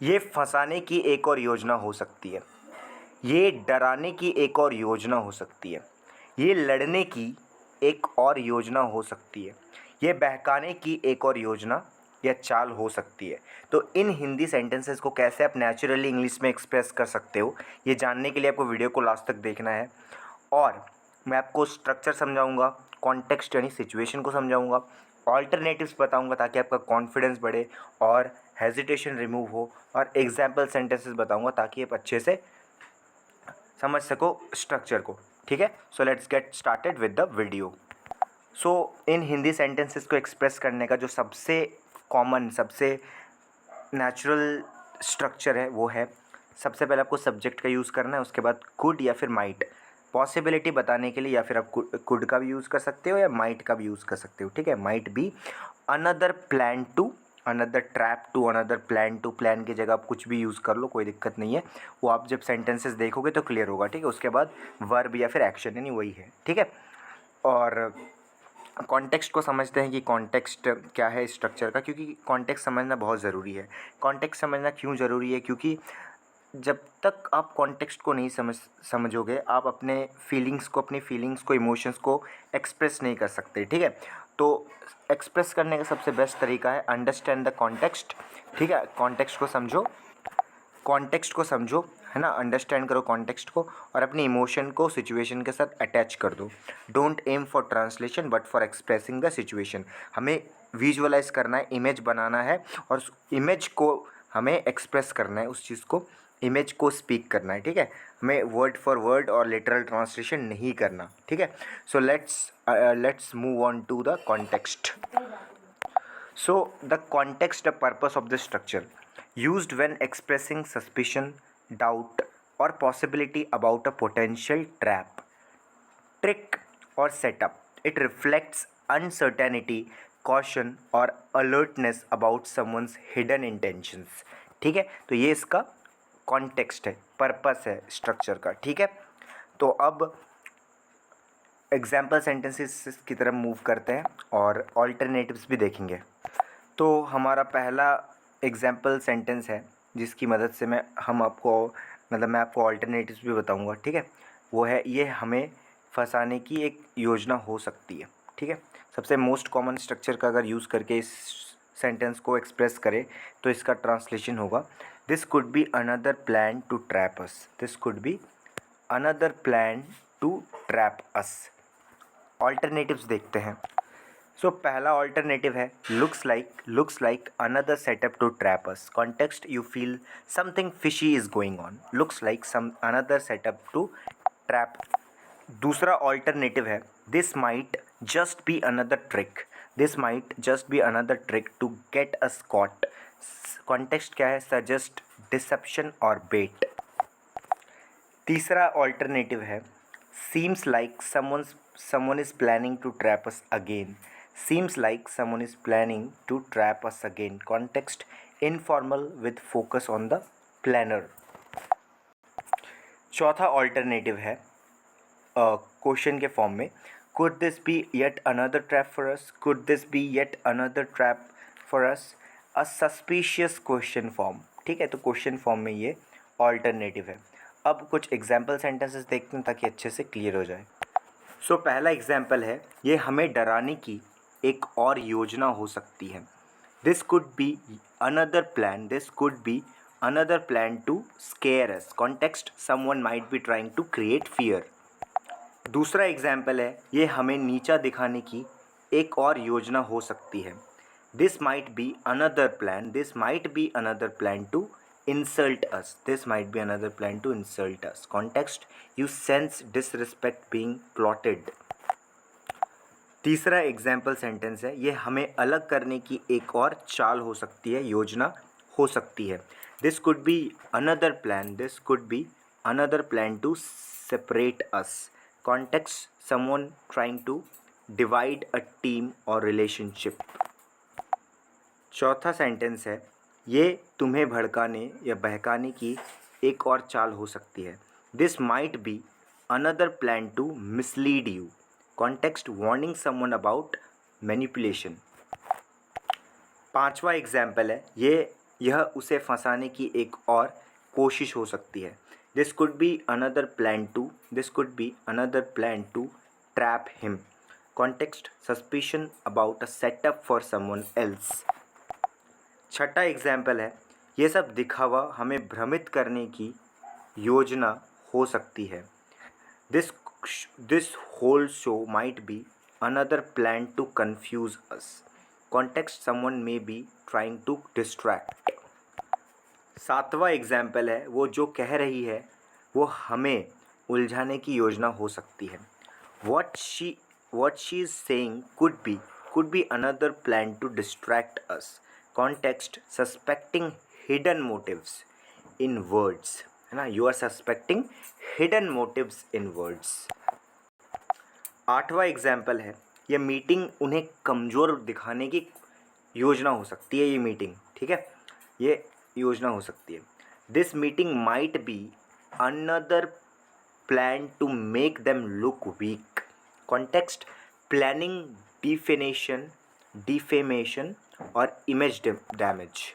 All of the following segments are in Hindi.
ये फंसाने की एक और योजना हो सकती है। ये डराने की एक और योजना हो सकती है। ये लड़ने की एक और योजना हो सकती है। ये बहकाने की एक और योजना या चाल हो सकती है। तो इन हिंदी सेंटेंसेस को कैसे आप नेचुरली इंग्लिश में एक्सप्रेस कर सकते हो, ये जानने के लिए आपको वीडियो को लास्ट तक देखना है। और मैं आपको स्ट्रक्चर समझाऊंगा, कॉन्टेक्स्ट यानी सिचुएशन को समझाऊंगा, ऑल्टरनेटिव्स बताऊंगा ताकि आपका कॉन्फिडेंस बढ़े और हेजिटेशन रिमूव हो, और एग्जाम्पल सेंटेंसेस बताऊंगा ताकि आप अच्छे से समझ सको स्ट्रक्चर को। ठीक है, so let's get started with the video. So in Hindi sentences को एक्सप्रेस करने का जो सबसे कॉमन, सबसे नेचुरल स्ट्रक्चर है वो है, सबसे पहले आपको सब्जेक्ट का यूज़ करना है, उसके बाद कुड या फिर माइट, पॉसिबिलिटी बताने के लिए या फिर आप कुड का भी यूज़ कर सकते हो या माइट का भी यूज़ कर सकते हो। ठीक है, might be another plan to, another trap to, another plan to, plan की जगह आप कुछ भी यूज़ कर लो, कोई दिक्कत नहीं है। वो आप जब सेंटेंसेस देखोगे तो क्लियर होगा। ठीक है, उसके बाद वर्ब या फिर एक्शन यानी वही है। ठीक है, और कॉन्टेक्स्ट को समझते हैं कि कॉन्टेक्स्ट क्या है स्ट्रक्चर का, क्योंकि कॉन्टेक्स्ट समझना बहुत ज़रूरी है। कॉन्टेक्स्ट समझना क्यों ज़रूरी है? क्योंकि जब तक आप कॉन्टेक्स्ट को नहीं समझोगे, आप अपने फीलिंग्स को, इमोशंस को एक्सप्रेस नहीं कर सकते। ठीक है, तो एक्सप्रेस करने का सबसे बेस्ट तरीका है अंडरस्टैंड द कॉन्टेक्स्ट। ठीक है, कॉन्टेक्स्ट को समझो, है ना, अंडरस्टैंड करो कॉन्टेक्स्ट को और अपनी इमोशन को सिचुएशन के साथ अटैच कर दो। Don't aim for translation but for expressing the situation. हमें विजुअलाइज करना है, इमेज बनाना है और उस इमेज को हमें एक्सप्रेस करना है, उस चीज़ को, इमेज को स्पीक करना है। ठीक है, हमें वर्ड फॉर वर्ड और लिटरल ट्रांसलेशन नहीं करना। ठीक है, so let's move on to the context. So, the context, the purpose of the structure used when expressing suspicion, doubt, or possibility about a potential trap, trick, or setup. It reflects uncertainty, caution, or alertness about someone's hidden intentions. ठीक है, तो ये इसका कॉन्टेक्स्ट है, पर्पस है स्ट्रक्चर का। ठीक है, तो अब एग्जाम्पल सेंटेंसेस की तरफ मूव करते हैं और ऑल्टरनेटिव्स भी देखेंगे। तो हमारा पहला एग्जाम्पल सेंटेंस है जिसकी मदद से मैं आपको ऑल्टरनेटिव्स भी बताऊंगा। ठीक है, वो है, ये हमें फंसाने की एक योजना हो सकती है। ठीक है, सबसे मोस्ट कॉमन स्ट्रक्चर का अगर यूज़ करके इस सेंटेंस को एक्सप्रेस करें तो इसका ट्रांसलेशन होगा, this could be another plan to trap us. This could be another plan to trap us. Alternatives देखते हैं। सो पहला ऑल्टरनेटिव है looks like another setup to trap us. Context, you feel something fishy is going on. Looks like some another setup to trap. दूसरा ऑल्टरनेटिव है this might just be another trick. This might just be another trick to get us caught. Context क्या है? सजेस्ट, डिसेप्शन और बेट। तीसरा ऑल्टरनेटिव है seems like someone is planning to trap us again. Seems like someone is planning to trap us again. Context, informal with focus on the planner. चौथा ऑल्टरनेटिव है क्वेश्चन के फॉर्म में, could this be yet another trap for us? Could this be yet another trap for us? A suspicious question form. ठीक है, तो क्वेश्चन फॉर्म में ये ऑल्टरनेटिव है। अब कुछ एग्जाम्पल सेंटेंसेस देखते हैं ताकि अच्छे से क्लियर हो जाए। सो पहला एग्जाम्पल है, ये हमें डराने की एक और योजना हो सकती है। This could be another plan, this could be another plan to scare us. Context, someone might be trying to create fear. दूसरा एग्जाम्पल है, ये हमें नीचा दिखाने की एक और योजना हो सकती है। This might be another plan, this might be another plan to insult us. This might be another plan to insult us. Context, you sense disrespect being plotted. तीसरा एग्जाम्पल सेंटेंस है, ये हमें अलग करने की एक और चाल हो सकती है, योजना हो सकती है। This could be another plan, this could be another plan to separate us. Context, someone trying to divide a team और रिलेशनशिप। चौथा सेंटेंस है, ये तुम्हें भड़काने या बहकाने की एक और चाल हो सकती है। This might be another plan to mislead you. Context, warning someone about manipulation. पांचवा एग्जाम्पल है, ये यह उसे फंसाने की एक और कोशिश हो सकती है। This could be another plan to trap him. Context suspicion about a setup for someone else. छठा एग्जाम्पल है, ये सब दिखावा हमें भ्रमित करने की योजना हो सकती है। This this whole show might be another plan to confuse us. Context someone may be trying to distract. सातवां एग्जाम्पल है, वो जो कह रही है वो हमें उलझाने की योजना हो सकती है। What she is saying could be another plan to distract us. Context suspecting hidden motives in words, है ना, you are suspecting hidden motives in words. आठवां एग्जाम्पल है, ये मीटिंग उन्हें कमज़ोर दिखाने की योजना हो सकती है। ये मीटिंग, ठीक है, ये योजना हो सकती है। This meeting might be another plan to make them look weak. Context planning defamation और इमेज डैमेज।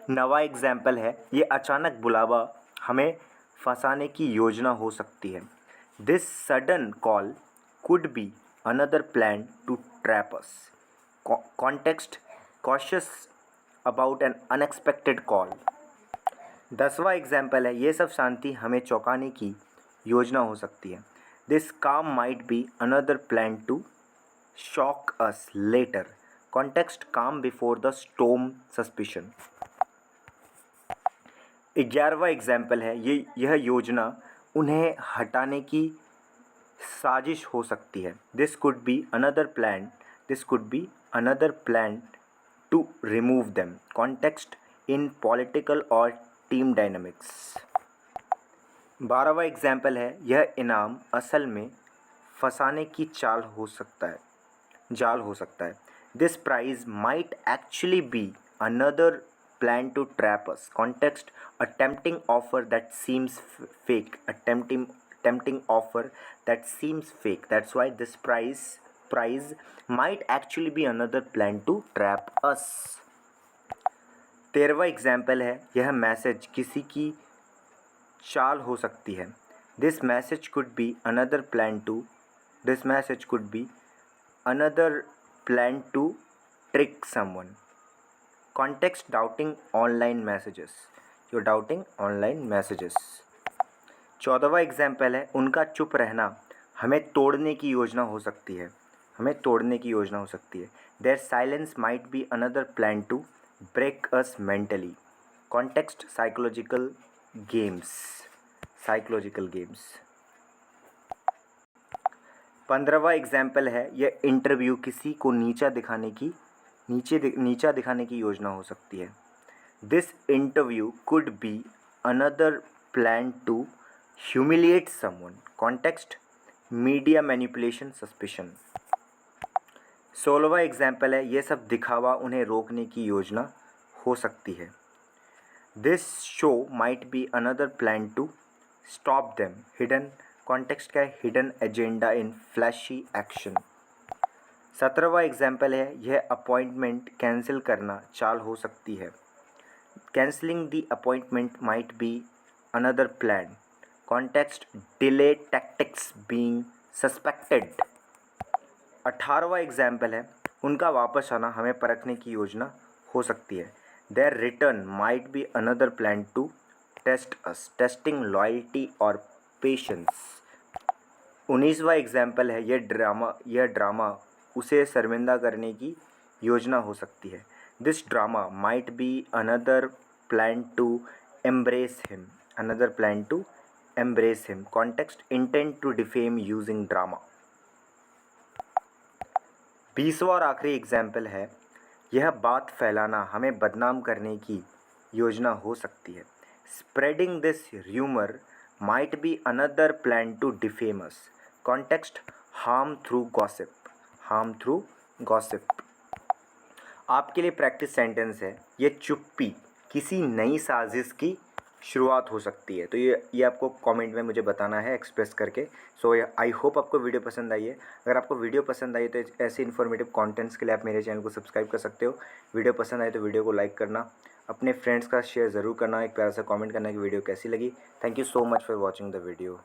नवा एग्जाम्पल है, ये अचानक बुलावा हमें फंसाने की योजना हो सकती है। This sudden call could be another plan to trap us. Context cautious about an unexpected call. 10वां एग्जाम्पल है, ये सब शांति हमें चौंकाने की योजना हो सकती है। This calm might be another plan to shock us later. Context calm before the storm suspicion. 11वां एग्जाम्पल है, यह योजना उन्हें हटाने की साजिश हो सकती है। This could be another plan to remove them. Context in political और टीम डायनामिक्स। 12वां एग्जाम्पल है, यह इनाम असल में फंसाने की जाल हो सकता है। This prize might actually be another plan to trap us. Context a tempting offer that seems fake. tempting offer that seems fake. That's why this prize might actually be another plan to trap us. 13वां एग्जाम्पल है, यह मैसेज किसी की चाल हो सकती है। This message could be another plan to trick someone. Context doubting online messages. you're doubting online messages. 14वां एग्जाम्पल है, उनका चुप रहना हमें तोड़ने की योजना हो सकती है। Their silence might be another plan to break us mentally. Context psychological games. 15वां एग्जाम्पल है, यह इंटरव्यू किसी को नीचा दिखाने की योजना हो सकती है। This interview could be another plan to humiliate someone. Context media manipulation suspicion. 16वां एग्जाम्पल है, ये सब दिखावा उन्हें रोकने की योजना हो सकती है। This show might be another plan to stop them. Hidden context का है, hidden agenda in flashy action. 17वां एग्जाम्पल है, यह अपॉइंटमेंट कैंसिल करना चाल हो सकती है। Cancelling the appointment might be another plan. Context delay tactics being suspected. 18वां एग्जाम्पल है, उनका वापस आना हमें परखने की योजना हो सकती है। Their return might be another plan to test us. Testing loyalty और पेशेंस। 19वां एग्जाम्पल है, यह ड्रामा उसे शर्मिंदा करने की योजना हो सकती है। This drama might be another plan to embarrass him. Context intent to defame using drama. 20वां और आखिरी एग्जाम्पल है, यह बात फैलाना हमें बदनाम करने की योजना हो सकती है। Spreading this rumour might be another plan to defame us. Context harm through gossip. आपके लिए प्रैक्टिस सेंटेंस है, ये चुप्पी किसी नई साजिश की शुरुआत हो सकती है। तो ये आपको कमेंट में मुझे बताना है एक्सप्रेस करके। सो आई होप आपको वीडियो पसंद आई है। अगर आपको वीडियो पसंद आई तो ऐसे इन्फॉर्मेटिव कंटेंट्स के लिए आप मेरे चैनल को सब्सक्राइब कर सकते हो। वीडियो पसंद आए तो वीडियो को लाइक करना अपने फ्रेंड्स का शेयर ज़रूर करना, एक प्यारा सा कमेंट करना कि वीडियो कैसी लगी। Thank you so much for watching the video.